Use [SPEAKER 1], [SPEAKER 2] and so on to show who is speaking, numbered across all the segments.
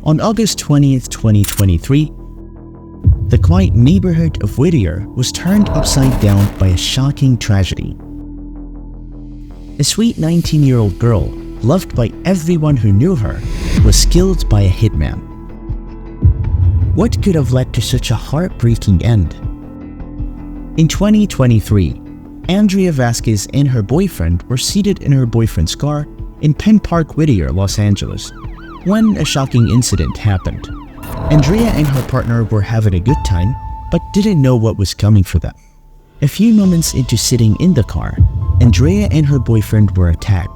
[SPEAKER 1] On August 20th, 2023, the quiet neighborhood of Whittier was turned upside down by a shocking tragedy. A sweet 19-year-old girl, loved by everyone who knew her, was killed by a hitman. What could have led to such a heartbreaking end? In 2023, Andrea Vazquez and her boyfriend were seated in her boyfriend's car in Penn Park, Whittier, Los Angeles, when a shocking incident happened. Andrea and her partner were having a good time, but didn't know what was coming for them. A few moments into sitting in the car, Andrea and her boyfriend were attacked,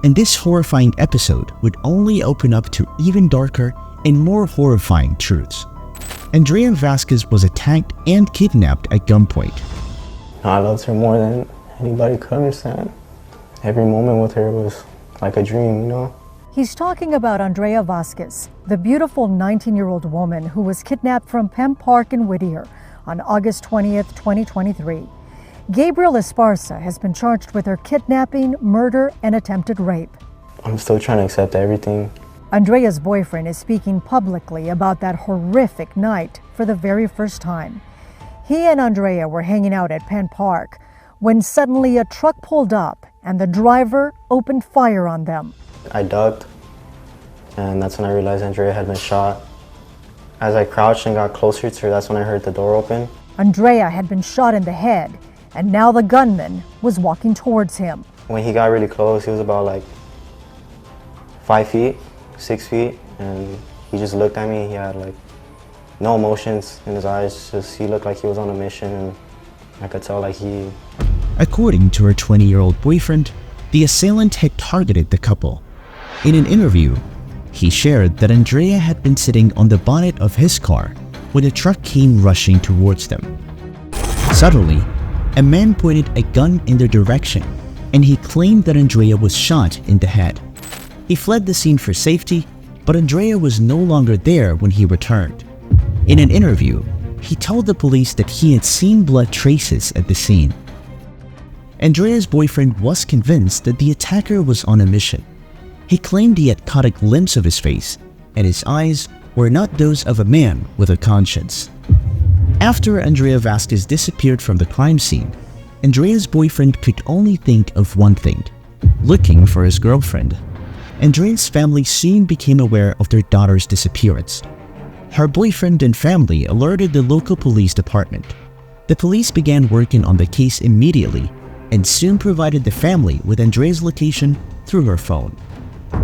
[SPEAKER 1] and this horrifying episode would only open up to even darker and more horrifying truths. Andrea Vazquez was attacked and kidnapped at gunpoint.
[SPEAKER 2] I loved her more than anybody could understand. Every moment with her was like a dream, you know?
[SPEAKER 3] He's talking about Andrea Vazquez, the beautiful 19-year-old woman who was kidnapped from Penn Park in Whittier on August 20th, 2023. Gabriel Esparza has been charged with her kidnapping, murder, and attempted rape.
[SPEAKER 2] I'm still trying to accept everything.
[SPEAKER 3] Andrea's boyfriend is speaking publicly about that horrific night for the very first time. He and Andrea were hanging out at Penn Park when suddenly a truck pulled up and the driver opened fire on them.
[SPEAKER 2] I ducked, and that's when I realized Andrea had been shot. As I crouched and got closer to her, that's when I heard the door open.
[SPEAKER 3] Andrea had been shot in the head, and now the gunman was walking towards him.
[SPEAKER 2] When he got really close, he was about like 5 feet, 6 feet, and he just looked at me. He had like no emotions in his eyes, just he looked like he was on a mission, and I could tell like he...
[SPEAKER 1] According to her 20-year-old boyfriend, the assailant had targeted the couple. In an interview, he shared that Andrea had been sitting on the bonnet of his car when a truck came rushing towards them. Suddenly, a man pointed a gun in their direction, and he claimed that Andrea was shot in the head. He fled the scene for safety, but Andrea was no longer there when he returned. In an interview, he told the police that he had seen blood traces at the scene. Andrea's boyfriend was convinced that the attacker was on a mission. He claimed he had caught a glimpse of his face, and his eyes were not those of a man with a conscience. After Andrea Vazquez disappeared from the crime scene, Andrea's boyfriend could only think of one thing: looking for his girlfriend. Andrea's family soon became aware of their daughter's disappearance. Her boyfriend and family alerted the local police department. The police began working on the case immediately and soon provided the family with Andrea's location through her phone.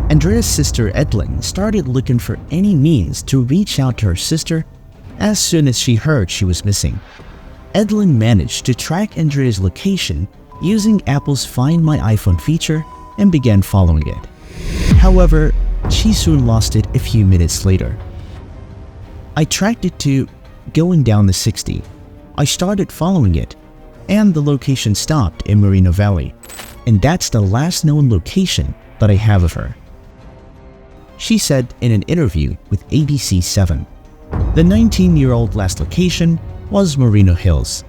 [SPEAKER 1] Andrea's sister Edlin started looking for any means to reach out to her sister as soon as she heard she was missing. Edlin managed to track Andrea's location using Apple's Find My iPhone feature and began following it. However, she soon lost it a few minutes later. I tracked it to going down the 60. I started following it, and the location stopped in Moreno Valley, and that's the last known location that I have of her, she said in an interview with ABC7. The 19-year-old last location was Moreno Hills.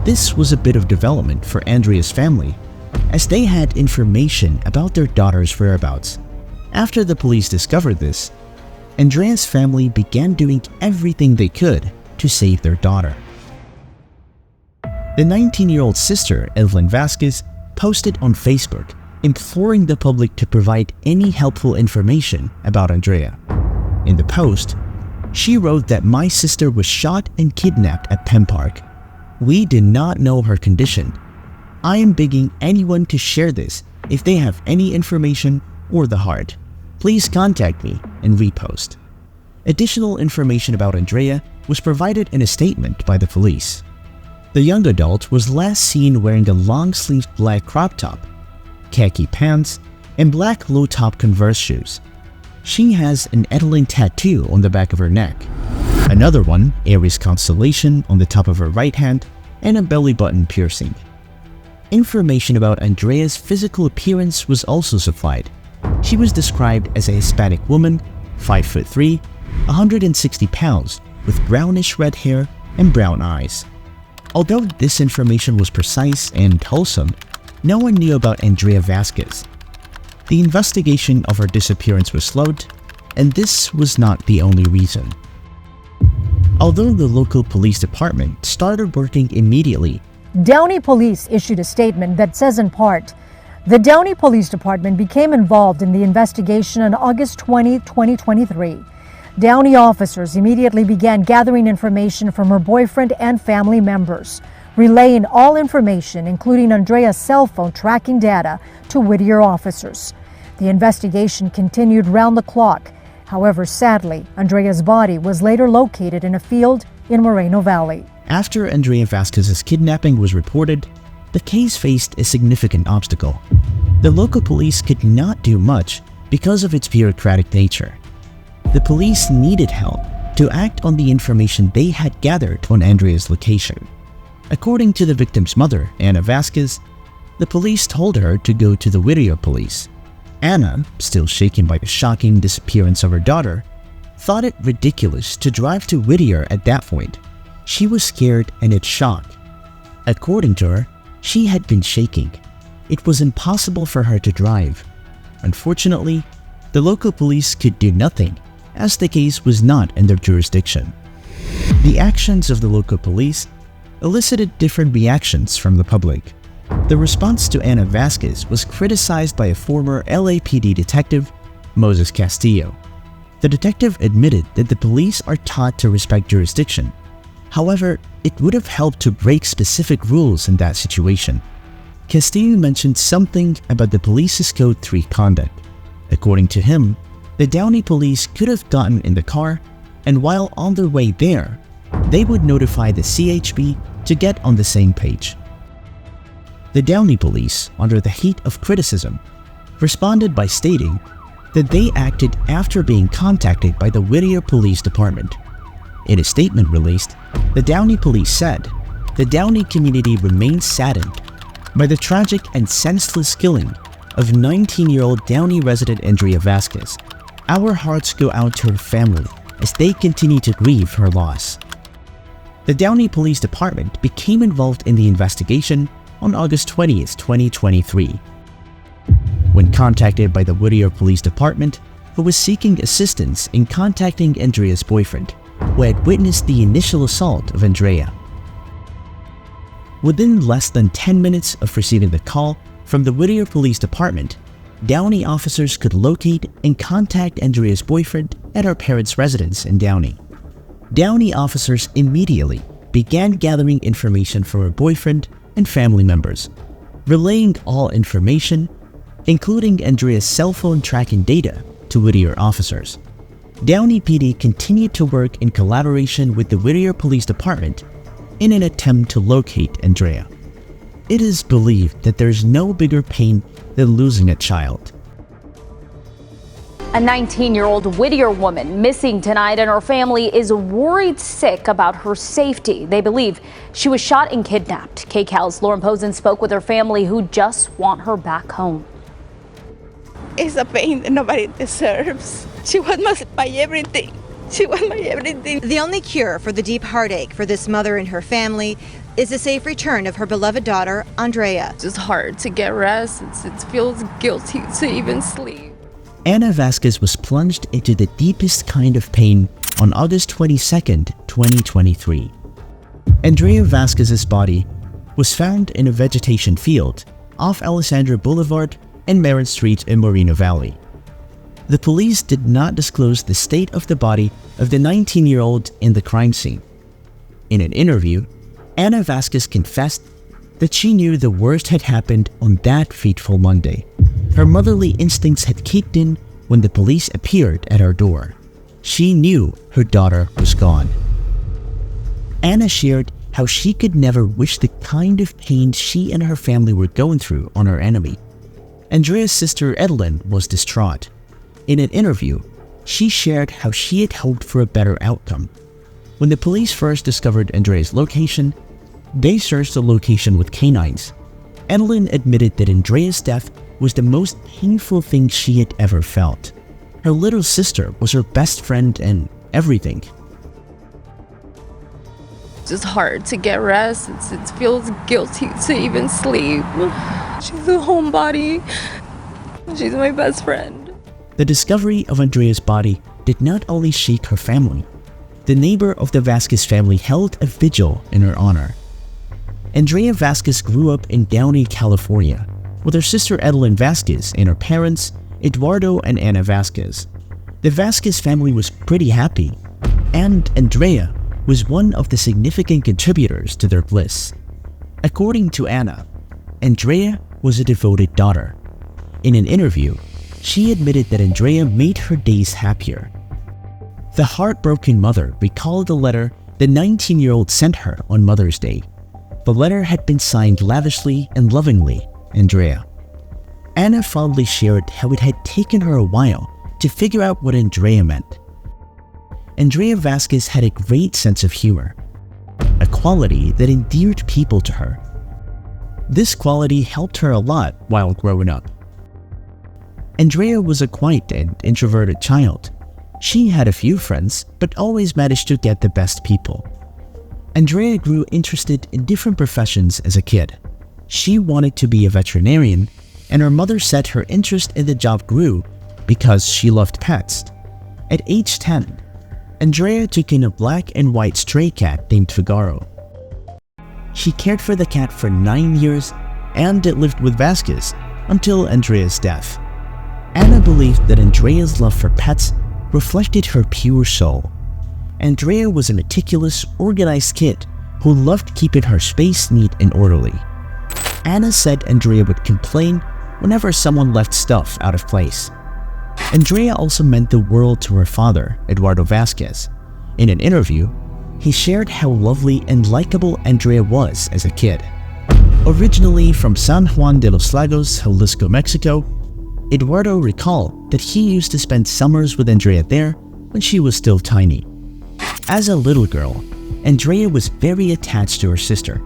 [SPEAKER 1] This was a bit of development for Andrea's family, as they had information about their daughter's whereabouts. After the police discovered this, Andrea's family began doing everything they could to save their daughter. The 19-year-old sister, Evelyn Vasquez, posted on Facebook imploring the public to provide any helpful information about Andrea. In the post, she wrote that my sister was shot and kidnapped at Penn Park. We did not know her condition. I am begging anyone to share this if they have any information or the heart. Please contact me and repost. Additional information about Andrea was provided in a statement by the police. The young adult was last seen wearing a long-sleeved black crop top, khaki pants, and black low-top Converse shoes. She has an Edelin tattoo on the back of her neck, another one, Aries constellation, on the top of her right hand, and a belly button piercing. Information about Andrea's physical appearance was also supplied. She was described as a Hispanic woman, 5'3", 160 pounds, with brownish red hair and brown eyes. Although this information was precise and wholesome, no one knew about Andrea Vazquez. The investigation of her disappearance was slowed, And this was not the only reason. Although the local police department started working immediately,
[SPEAKER 3] Downey Police issued a statement that says in part, "The Downey Police Department became involved in the investigation on August 20, 2023. Downey officers immediately began gathering information from her boyfriend and family members, relaying all information, including Andrea's cell phone tracking data, to Whittier officers. The investigation continued round the clock. However, sadly, Andrea's body was later located in a field in Moreno Valley."
[SPEAKER 1] After Andrea Vazquez's kidnapping was reported, the case faced a significant obstacle. The local police could not do much because of its bureaucratic nature. The police needed help to act on the information they had gathered on Andrea's location. According to the victim's mother, Anna Vasquez, the police told her to go to the Whittier police. Anna, still shaken by the shocking disappearance of her daughter, thought it ridiculous to drive to Whittier at that point. She was scared and in shock. According to her, she had been shaking. It was impossible for her to drive. Unfortunately, the local police could do nothing, as the case was not in their jurisdiction. The actions of the local police elicited different reactions from the public. The response to Anna Vasquez was criticized by a former LAPD detective, Moses Castillo. The detective admitted that the police are taught to respect jurisdiction. However, it would have helped to break specific rules in that situation. Castillo mentioned something about the police's Code 3 conduct. According to him, the Downey police could have gotten in the car, and while on their way there, they would notify the CHP to get on the same page. The Downey police, under the heat of criticism, responded by stating that they acted after being contacted by the Whittier Police Department. In a statement released, the Downey police said, "The Downey community remains saddened by the tragic and senseless killing of 19-year-old Downey resident Andrea Vazquez. Our hearts go out to her family as they continue to grieve her loss." The Downey Police Department became involved in the investigation on August 20th, 2023. When contacted by the Whittier Police Department, who was seeking assistance in contacting Andrea's boyfriend, who had witnessed the initial assault of Andrea. Within less than 10 minutes of receiving the call from the Whittier Police Department, Downey officers could locate and contact Andrea's boyfriend at her parents' residence in Downey. Downey officers immediately began gathering information from her boyfriend and family members, relaying all information, including Andrea's cell phone tracking data, to Whittier officers. Downey PD continued to work in collaboration with the Whittier Police Department in an attempt to locate Andrea. It is believed that there's no bigger pain than losing a child.
[SPEAKER 4] A 19-year-old Whittier woman missing tonight, and her family is worried sick about her safety. They believe she was shot and kidnapped. KCAL's Lauren Posen spoke with her family, who just want her back home.
[SPEAKER 5] It's a pain that nobody deserves. She was my everything. She was my everything.
[SPEAKER 6] The only cure for the deep heartache for this mother and her family is the safe return of her beloved daughter, Andrea.
[SPEAKER 5] It's just hard to get rest. It feels guilty to even sleep.
[SPEAKER 1] Anna Vasquez was plunged into the deepest kind of pain on August 22nd, 2023. Andrea Vasquez's body was found in a vegetation field off Alessandra Boulevard and Marin Street in Moreno Valley. The police did not disclose the state of the body of the 19-year-old in the crime scene. In an interview, Anna Vasquez confessed that she knew the worst had happened on that fateful Monday. Her motherly instincts had kicked in when the police appeared at her door. She knew her daughter was gone. Anna shared how she could never wish the kind of pain she and her family were going through on her enemy. Andrea's sister Edelyn was distraught. In an interview, she shared how she had hoped for a better outcome. When the police first discovered Andrea's location, they searched the location with canines. Edelyn admitted that Andrea's death was the most painful thing she had ever felt. Her little sister was her best friend and everything.
[SPEAKER 5] It's just hard to get rest. It feels guilty to even sleep. She's a homebody. She's my best friend.
[SPEAKER 1] The discovery of Andrea's body did not only shake her family. The neighbor of the Vasquez family held a vigil in her honor. Andrea Vazquez grew up in Downey, California, with her sister Edelyn Vasquez and her parents, Eduardo and Ana Vasquez. The Vasquez family was pretty happy, and Andrea was one of the significant contributors to their bliss. According to Ana, Andrea was a devoted daughter. In an interview, she admitted that Andrea made her days happier. The heartbroken mother recalled the letter the 19-year-old sent her on Mother's Day. The letter had been signed lavishly and lovingly, Andrea. Ana fondly shared how it had taken her a while to figure out what Andrea meant. Andrea Vazquez had a great sense of humor, a quality that endeared people to her. This quality helped her a lot while growing up. Andrea was a quiet and introverted child. She had a few friends, but always managed to get the best people. Andrea grew interested in different professions as a kid. She wanted to be a veterinarian, and her mother said her interest in the job grew because she loved pets. At age 10, Andrea took in a black and white stray cat named Figaro. She cared for the cat for 9 years, and it lived with Vasquez until Andrea's death. Ana believed that Andrea's love for pets reflected her pure soul. Andrea was a meticulous, organized kid who loved keeping her space neat and orderly. Ana said Andrea would complain whenever someone left stuff out of place. Andrea also meant the world to her father, Eduardo Vasquez. In an interview, he shared how lovely and likable Andrea was as a kid. Originally from San Juan de los Lagos, Jalisco, Mexico, Eduardo recalled that he used to spend summers with Andrea there when she was still tiny. As a little girl, Andrea was very attached to her sister.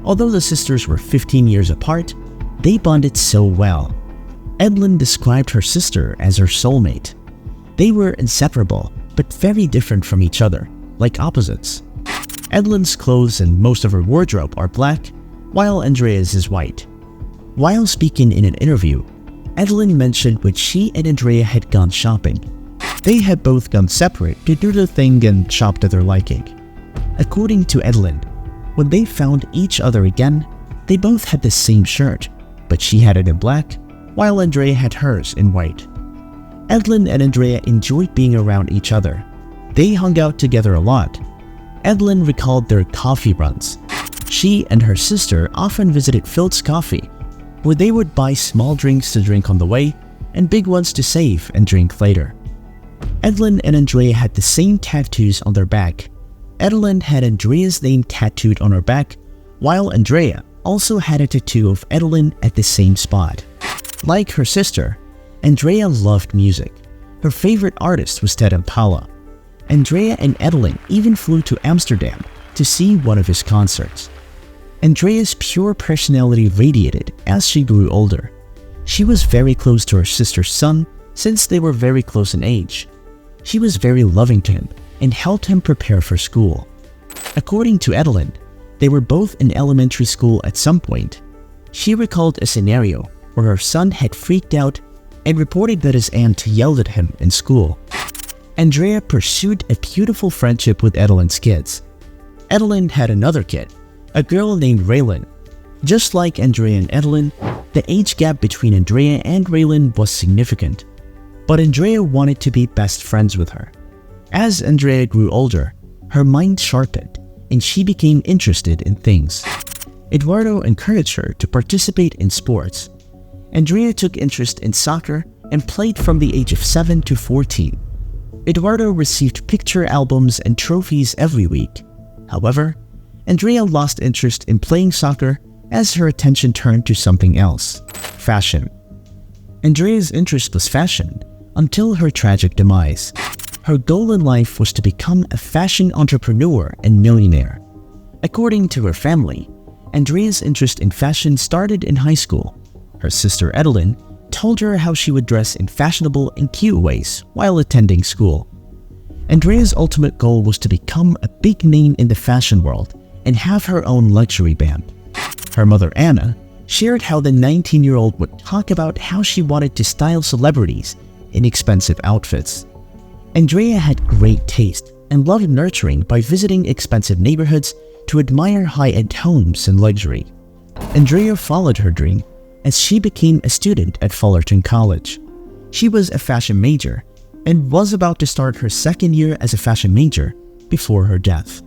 [SPEAKER 1] Although the sisters were 15 years apart, they bonded so well. Edelyn described her sister as her soulmate. They were inseparable, but very different from each other, like opposites. Edelyn's clothes and most of her wardrobe are black, while Andrea's is white. While speaking in an interview, Edelyn mentioned when she and Andrea had gone shopping. They had both gone separate to do their thing and shop to their liking. According to Edelyn, when they found each other again, they both had the same shirt, but she had it in black, while Andrea had hers in white. Edelyn and Andrea enjoyed being around each other. They hung out together a lot. Edelyn recalled their coffee runs. She and her sister often visited Phil's Coffee, where they would buy small drinks to drink on the way and big ones to save and drink later. Edelyn and Andrea had the same tattoos on their back. Edelyn had Andrea's name tattooed on her back, while Andrea also had a tattoo of Edelyn at the same spot. Like her sister, Andrea loved music. Her favorite artist was Ted Impala. Andrea and Edelyn even flew to Amsterdam to see one of his concerts. Andrea's pure personality radiated as she grew older. She was very close to her sister's son since they were very close in age. She was very loving to him and helped him prepare for school. According to Edelyn, they were both in elementary school at some point. She recalled a scenario where her son had freaked out and reported that his aunt yelled at him in school. Andrea pursued a beautiful friendship with Edelyn's kids. Edelyn had another kid, a girl named Raylan. Just like Andrea and Edelyn, the age gap between Andrea and Raylan was significant, but Andrea wanted to be best friends with her. As Andrea grew older, her mind sharpened and she became interested in things. Eduardo encouraged her to participate in sports. Andrea took interest in soccer and played from the age of 7 to 14. Eduardo received picture albums and trophies every week. However, Andrea lost interest in playing soccer as her attention turned to something else: fashion. Andrea's interest was fashion until her tragic demise. Her goal in life was to become a fashion entrepreneur and millionaire. According to her family, Andrea's interest in fashion started in high school. Her sister Edelyn told her how she would dress in fashionable and cute ways while attending school. Andrea's ultimate goal was to become a big name in the fashion world and have her own luxury brand. Her mother Ana shared how the 19-year-old would talk about how she wanted to style celebrities in expensive outfits. Andrea had great taste and loved nurturing by visiting expensive neighborhoods to admire high-end homes and luxury. Andrea followed her dream as she became a student at Fullerton College. She was a fashion major and was about to start her second year as a fashion major before her death.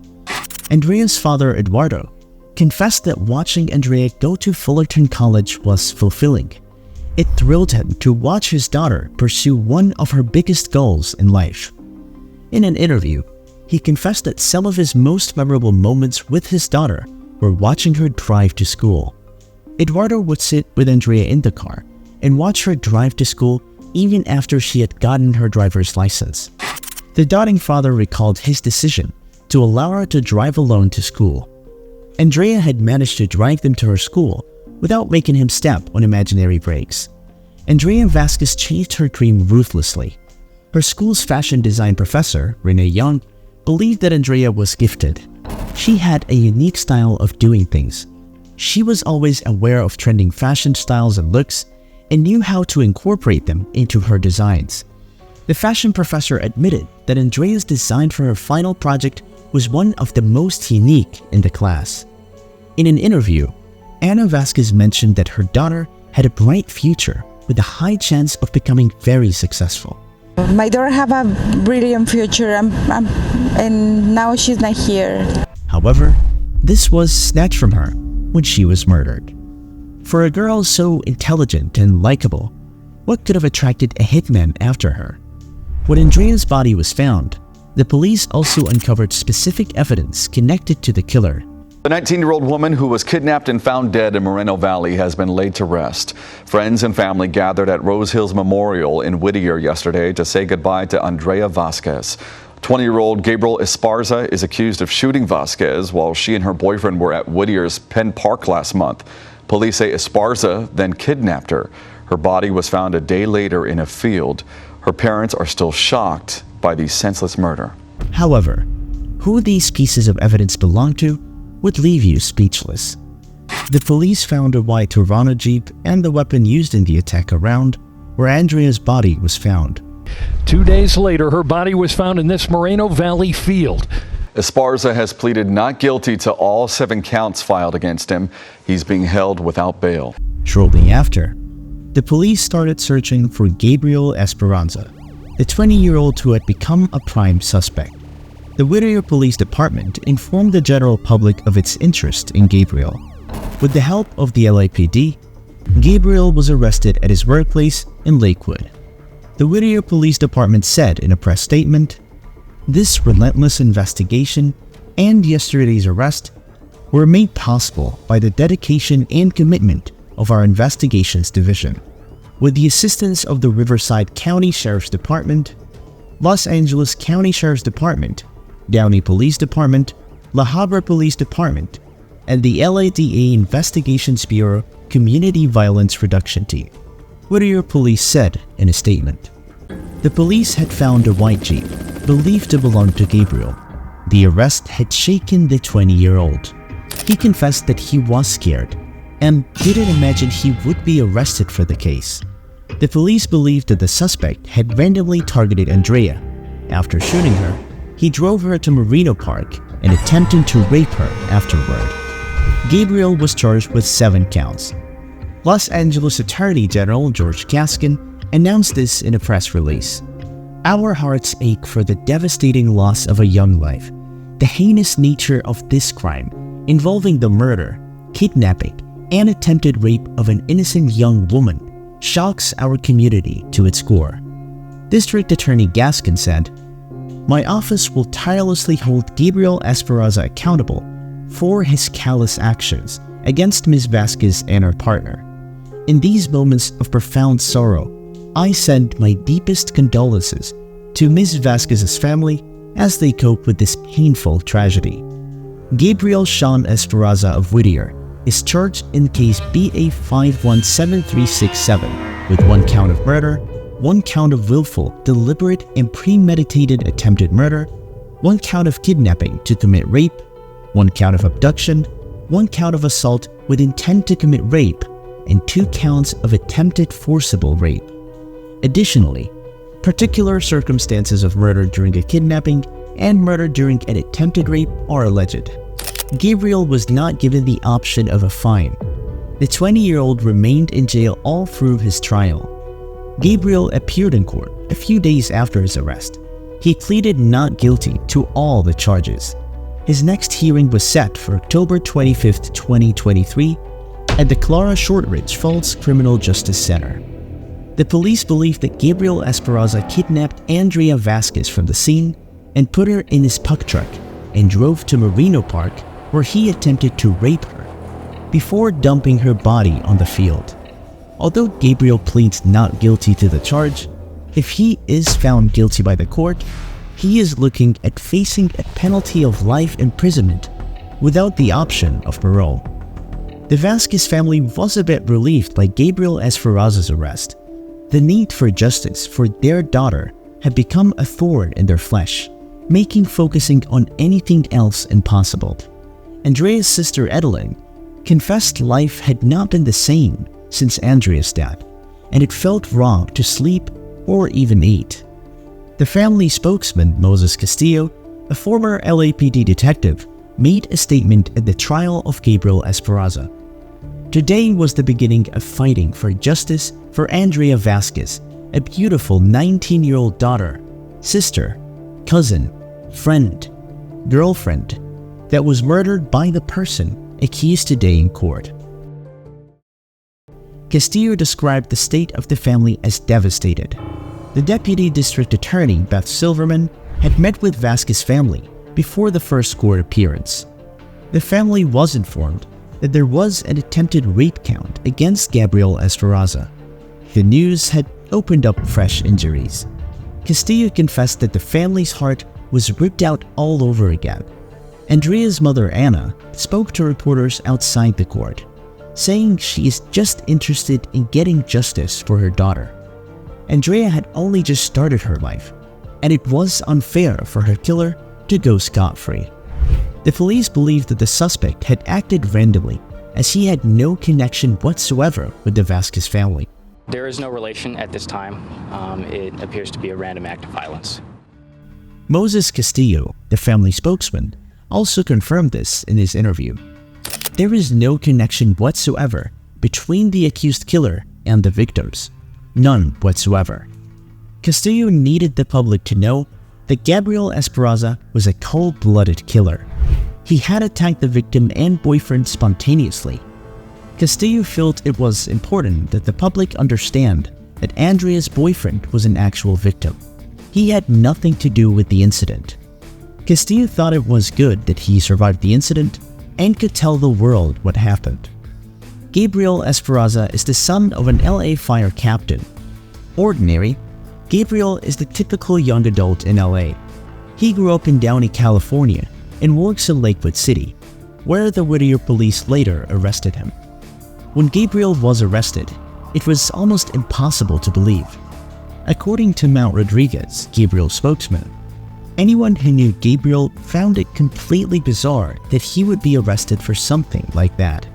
[SPEAKER 1] Andrea's father, Eduardo, confessed that watching Andrea go to Fullerton College was fulfilling. It thrilled him to watch his daughter pursue one of her biggest goals in life. In an interview, he confessed that some of his most memorable moments with his daughter were watching her drive to school. Eduardo would sit with Andrea in the car and watch her drive to school even after she had gotten her driver's license. The doting father recalled his decision to allow her to drive alone to school. Andrea had managed to drive them to her school without making him step on imaginary brakes. Andrea Vazquez chased her dream ruthlessly. Her school's fashion design professor, Renee Young, believed that Andrea was gifted. She had a unique style of doing things. She was always aware of trending fashion styles and looks and knew how to incorporate them into her designs. The fashion professor admitted that Andrea's design for her final project was one of the most unique in the class. In an interview, Andrea Vazquez mentioned that her daughter had a bright future with a high chance of becoming very successful.
[SPEAKER 7] My daughter have a brilliant future and now she's not here.
[SPEAKER 1] However, this was snatched from her when she was murdered. For a girl so intelligent and likable, what could have attracted a hitman after her? When Andrea's body was found, the police also uncovered specific evidence connected to the killer.
[SPEAKER 8] The 19-year-old woman who was kidnapped and found dead in Moreno Valley has been laid to rest. Friends and family gathered at Rose Hills Memorial in Whittier yesterday to say goodbye to Andrea Vazquez. 20-year-old Gabriel Esparza is accused of shooting Vasquez while she and her boyfriend were at Whittier's Penn Park last month. Police say Esparza then kidnapped her. Her body was found a day later in a field. Her parents are still shocked by the senseless murder.
[SPEAKER 1] However, who these pieces of evidence belong to would leave you speechless. The police found a white Toronto Jeep and the weapon used in the attack around where Andrea's body was found.
[SPEAKER 9] 2 days later, her body was found in this Moreno Valley field.
[SPEAKER 8] Esparza has pleaded not guilty to all 7 counts filed against him. He's being held without bail.
[SPEAKER 1] Shortly after, the police started searching for Gabriel Esparza, the 20-year-old who had become a prime suspect. The Whittier Police Department informed the general public of its interest in Gabriel. With the help of the LAPD, Gabriel was arrested at his workplace in Lakewood. The Whittier Police Department said in a press statement, "This relentless investigation and yesterday's arrest were made possible by the dedication and commitment of our investigations division. With the assistance of the Riverside County Sheriff's Department, Los Angeles County Sheriff's Department, Downey Police Department, La Habra Police Department, and the LADA Investigations Bureau Community Violence Reduction Team," Whittier Police said in a statement. The police had found a white Jeep believed to belong to Gabriel. The arrest had shaken the 20-year-old. He confessed that he was scared and didn't imagine he would be arrested for the case. The police believed that the suspect had randomly targeted Andrea. After shooting her, he drove her to Moreno Park and attempted to rape her afterward. Gabriel was charged with 7 counts. Los Angeles Attorney General George Gaskin announced this in a press release. "Our hearts ache for the devastating loss of a young life. The heinous nature of this crime, involving the murder, kidnapping, and attempted rape of an innocent young woman, shocks our community to its core." District Attorney Gaskin said, "My office will tirelessly hold Gabriel Esparza accountable for his callous actions against Ms. Vasquez and her partner. In these moments of profound sorrow, I send my deepest condolences to Ms. Vasquez's family as they cope with this painful tragedy." Gabriel Sean Esparza of Whittier is charged in case BA 517367 with 1 count of murder, 1 count of willful, deliberate, and premeditated attempted murder, 1 count of kidnapping to commit rape, 1 count of abduction, 1 count of assault with intent to commit rape, and 2 counts of attempted forcible rape. Additionally, Particular circumstances of murder during a kidnapping and murder during an attempted rape are alleged. Gabriel was not given the option of a fine. The 20-year-old remained in jail all through his trial. Gabriel appeared in court a few days after his arrest. He pleaded not guilty to all the charges. His next hearing was set for October 25, 2023 at the Clara Shortridge Falls Criminal Justice Center. The police believe that Gabriel Esparza kidnapped Andrea Vazquez from the scene and put her in his puck truck and drove to Moreno Park, where he attempted to rape her before dumping her body on the field. Although Gabriel pleads not guilty to the charge, if he is found guilty by the court, he is looking at facing a penalty of life imprisonment without the option of parole. The Vasquez family was a bit relieved by Gabriel Esparza's arrest. The need for justice for their daughter had become a thorn in their flesh, making focusing on anything else impossible. Andrea's sister Edeline confessed life had not been the same since Andrea's death, and it felt wrong to sleep or even eat. The family spokesman, Moses Castillo, a former LAPD detective, made a statement at the trial of Gabriel Esparza. Today was the beginning of fighting for justice for Andrea Vazquez, a beautiful 19-year-old daughter, sister, cousin, friend, girlfriend that was murdered by the person accused today in court. Castillo described the state of the family as devastated. The Deputy District Attorney, Beth Silverman, had met with Vasquez's family before the first court appearance. The family was informed that there was an attempted rape count against Gabriel Esparza. The news had opened up fresh injuries. Castillo confessed that the family's heart was ripped out all over again. Andrea's mother, Anna, spoke to reporters outside the court, saying she is just interested in getting justice for her daughter. Andrea had only just started her life, and it was unfair for her killer to go scot-free. The police believed that the suspect had acted randomly, as he had no connection whatsoever with the Vasquez family.
[SPEAKER 10] There is no relation at this time. It appears to be a random act of violence.
[SPEAKER 1] Moses Castillo, the family spokesman, also confirmed this in his interview. There is no connection whatsoever between the accused killer and the victims. None whatsoever. Castillo needed the public to know that Gabriel Esparza was a cold-blooded killer. He had attacked the victim and boyfriend spontaneously. Castillo felt it was important that the public understand that Andrea's boyfriend was an actual victim. He had nothing to do with the incident. Castillo thought it was good that he survived the incident and could tell the world what happened. Gabriel Esparza is the son of an LA fire captain. Ordinary, Gabriel is the typical young adult in LA. He grew up in Downey, California, and works in Lakewood City, where the Whittier police later arrested him. When Gabriel was arrested, it was almost impossible to believe. According to Mount Rodriguez, Gabriel's spokesman, anyone who knew Gabriel found it completely bizarre that he would be arrested for something like that.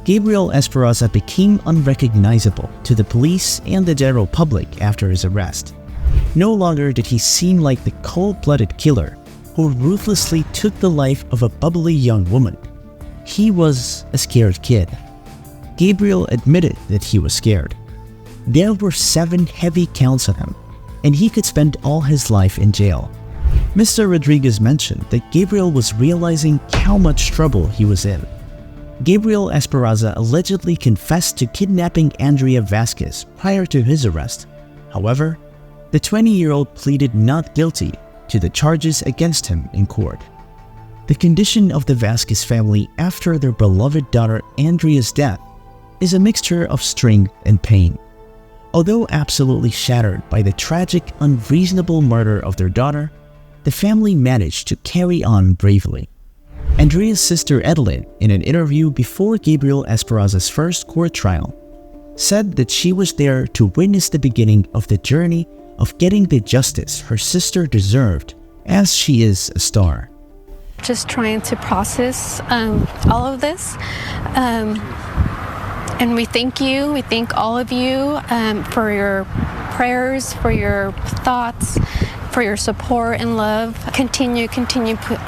[SPEAKER 1] Gabriel Esparza became unrecognizable to the police and the general public after his arrest. No longer did he seem like the cold-blooded killer who ruthlessly took the life of a bubbly young woman. He was a scared kid. Gabriel admitted that he was scared. There were 7 heavy counts on him, and he could spend all his life in jail. Mr. Rodriguez mentioned that Gabriel was realizing how much trouble he was in. Gabriel Esparza allegedly confessed to kidnapping Andrea Vazquez prior to his arrest. However, the 20-year-old pleaded not guilty to the charges against him in court. The condition of the Vasquez family after their beloved daughter Andrea's death is a mixture of strength and pain. Although absolutely shattered by the tragic, unreasonable murder of their daughter, the family managed to carry on bravely. Andrea's sister Edeline, in an interview before Gabriel Esparza's first court trial, said that she was there to witness the beginning of the journey of getting the justice her sister deserved, as she is a star.
[SPEAKER 11] Just trying to process all of this. And we thank you. We thank all of you for your prayers, for your thoughts, for your support and love. Continue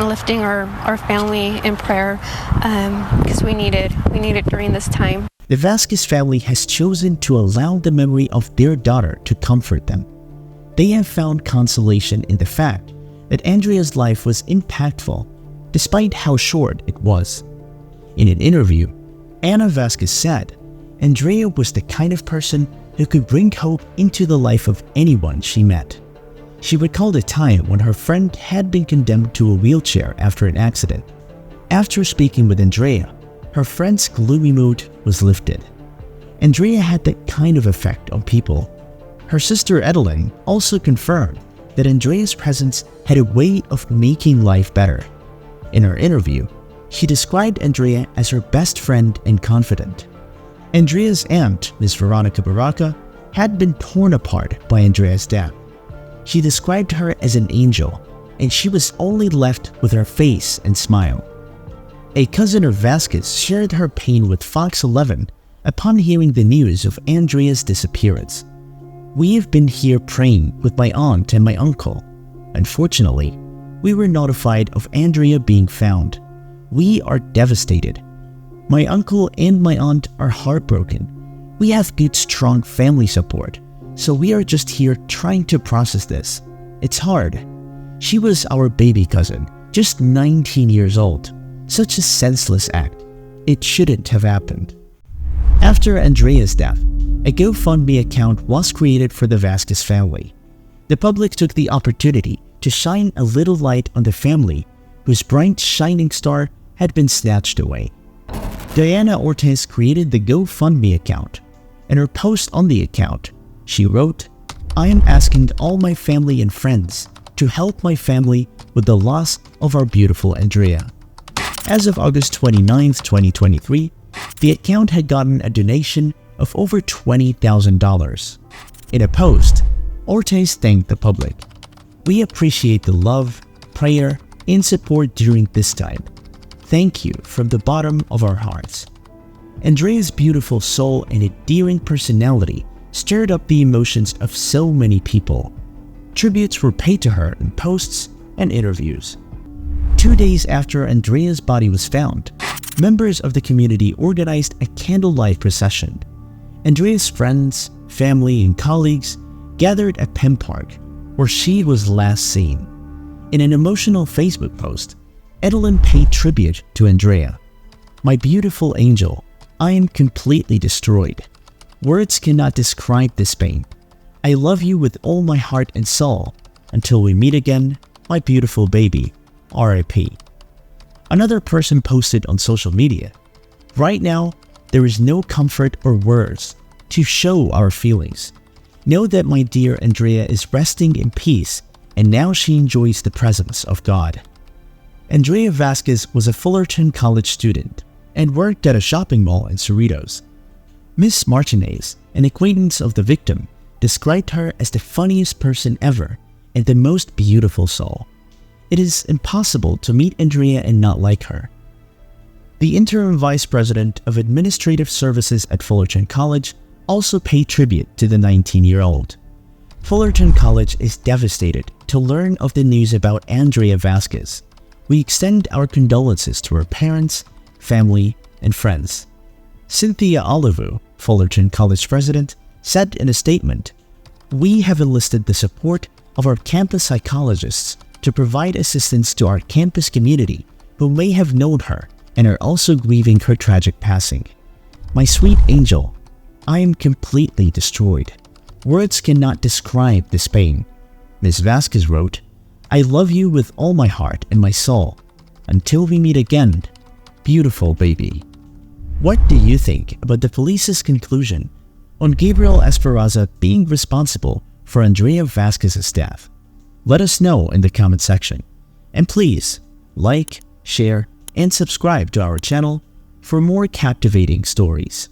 [SPEAKER 11] lifting our family in prayer because we need it during this time.
[SPEAKER 1] The Vasquez family has chosen to allow the memory of their daughter to comfort them. They have found consolation in the fact that Andrea's life was impactful, despite how short it was. In an interview, Ana Vasquez said, Andrea was the kind of person who could bring hope into the life of anyone she met. She recalled a time when her friend had been condemned to a wheelchair after an accident. After speaking with Andrea, her friend's gloomy mood was lifted. Andrea had that kind of effect on people. Her sister Edeline also confirmed that Andrea's presence had a way of making life better. In her interview, she described Andrea as her best friend and confidant. Andrea's aunt, Ms. Veronica Baraka, had been torn apart by Andrea's death. She described her as an angel, and she was only left with her face and smile. A cousin of Vasquez shared her pain with Fox 11 upon hearing the news of Andrea's disappearance. We have been here praying with my aunt and my uncle. Unfortunately, we were notified of Andrea being found. We are devastated. My uncle and my aunt are heartbroken. We have good, strong family support, so we are just here trying to process this. It's hard. She was our baby cousin, just 19 years old. Such a senseless act. It shouldn't have happened. After Andrea's death, a GoFundMe account was created for the Vasquez family. The public took the opportunity to shine a little light on the family whose bright shining star had been snatched away. Diana Ortiz created the GoFundMe account. In her post on the account, she wrote, "I am asking all my family and friends to help my family with the loss of our beautiful Andrea." As of August 29, 2023, the account had gotten a donation of over $20,000. In a post, Ortiz thanked the public. "We appreciate the love, prayer, and support during this time. Thank you from the bottom of our hearts." Andrea's beautiful soul and endearing personality stirred up the emotions of so many people. Tributes were paid to her in posts and interviews. 2 days after Andrea's body was found, members of the community organized a candlelight procession. Andrea's friends, family, and colleagues gathered at Penn Park, where she was last seen. In an emotional Facebook post, Edeline paid tribute to Andrea. "My beautiful angel, I am completely destroyed. Words cannot describe this pain. I love you with all my heart and soul. Until we meet again, my beautiful baby. R.I.P." Another person posted on social media, "Right now, there is no comfort or words to show our feelings. Know that my dear Andrea is resting in peace, and now she enjoys the presence of God." Andrea Vasquez was a Fullerton College student and worked at a shopping mall in Cerritos. Miss Martinez, an acquaintance of the victim, described her as the funniest person ever and the most beautiful soul. It is impossible to meet Andrea and not like her. The interim vice president of administrative services at Fullerton College also paid tribute to the 19-year-old. Fullerton College is devastated to learn of the news about Andrea Vasquez. We extend our condolences to her parents, family, and friends. Cynthia Olivu, Fullerton College president, said in a statement, "We have enlisted the support of our campus psychologists to provide assistance to our campus community who may have known her and are also grieving her tragic passing. My sweet angel, I am completely destroyed. Words cannot describe this pain." Ms. Vasquez wrote, "I love you with all my heart and my soul. Until we meet again, beautiful baby." What do you think about the police's conclusion on Gabriel Esparza being responsible for Andrea Vasquez's death? Let us know in the comment section. And please, like, share, and subscribe to our channel for more captivating stories.